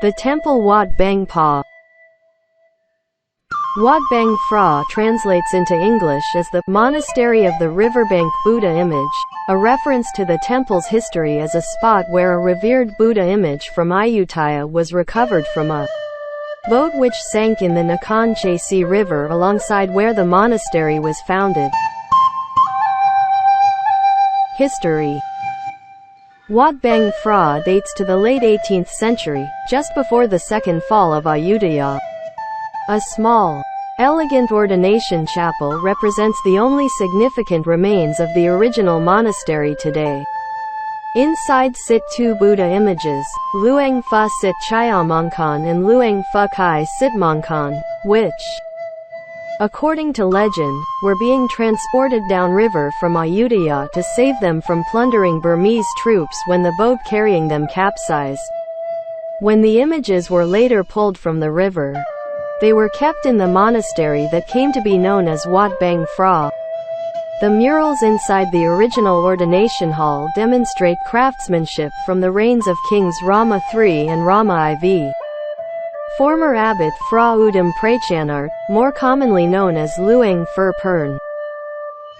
The temple Wat Ban Phra. Wat Ban Phra translates into English as the monastery of the riverbank Buddha image, a reference to the temple's history as a spot where a revered Buddha image from Ayutthaya was recovered from a boat which sank in the Nakhon River alongside where the monastery was founded. History. Wat Ban Phra dates to the late 18th century, just before the second fall of Ayutthaya. A small, elegant ordination chapel represents the only significant remains of the original monastery today. Inside sit two Buddha images, Luang Pha Sit Chayamongkon and Luang Pha Khai Sit Mongkon, which, according to legend, were being transported downriver from Ayutthaya to save them from plundering Burmese troops when the boat carrying them capsized. When the images were later pulled from the river, they were kept in the monastery that came to be known as Wat Ban Phra. The murals inside the original ordination hall demonstrate craftsmanship from the reigns of Kings Rama III and Rama IV. Former abbot Phra Udam Prachanart, more commonly known as Luang Pha Pern,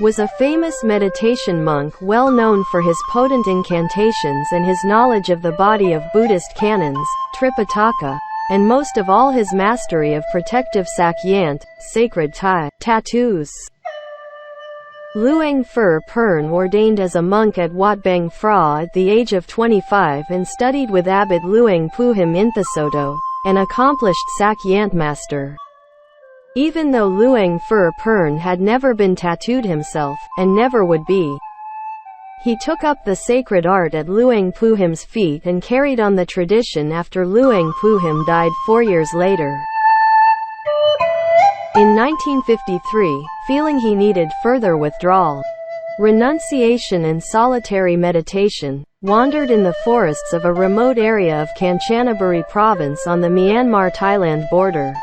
was a famous meditation monk well known for his potent incantations and his knowledge of the body of Buddhist canons, Tripitaka, and most of all his mastery of protective sakyant, sacred tattoos. Luang Pha Pern ordained as a monk at Wat Ban Phra at the age of 25 and studied with abbot Luang Puhim Inthasoto, an accomplished sakyant master. Even though Luang Pha Pern had never been tattooed himself, and never would be, he took up the sacred art at Luang Puhim's feet and carried on the tradition after Luang Puhim died 4 years later. In 1953, feeling he needed further withdrawal, renunciation and solitary meditation, wandered in the forests of a remote area of Kanchanaburi province on the Myanmar-Thailand border.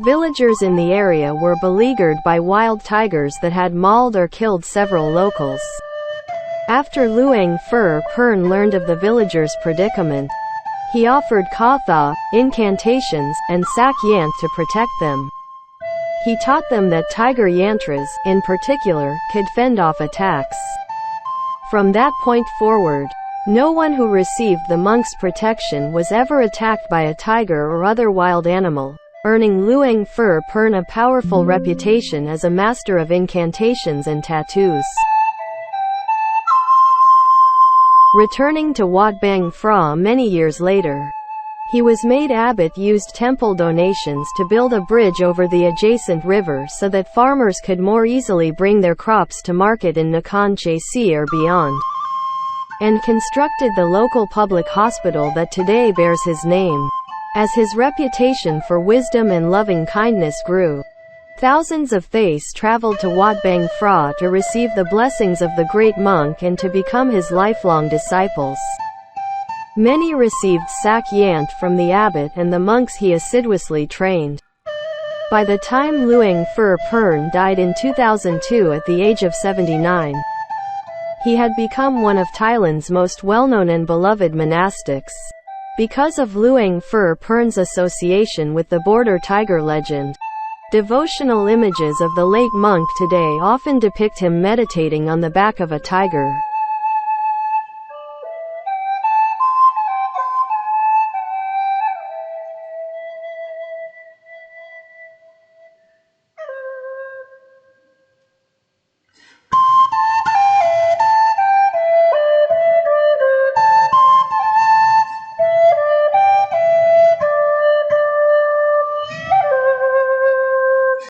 Villagers in the area were beleaguered by wild tigers that had mauled or killed several locals. After Luang Pha Pern learned of the villagers' predicament, he offered katha, incantations, and sakyant to protect them. He taught them that tiger yantras, in particular, could fend off attacks. From that point forward, no one who received the monk's protection was ever attacked by a tiger or other wild animal, earning Luang Pha Pern a powerful reputation as a master of incantations and tattoos. Returning to Wat Ban Phra many years later, he was made abbot. Used temple donations to build a bridge over the adjacent river so that farmers could more easily bring their crops to market in Nakhon or beyond, and constructed the local public hospital that today bears his name. As his reputation for wisdom and loving kindness grew, thousands of Thais traveled to Wat Ban Phra to receive the blessings of the great monk and to become his lifelong disciples. Many received sakyant from the abbot and the monks he assiduously trained. By the time Luang Pha Pern died in 2002 at the age of 79, he had become one of Thailand's most well-known and beloved monastics. Because of Luang Pha Pern's association with the border tiger legend, devotional images of the late monk today often depict him meditating on the back of a tiger.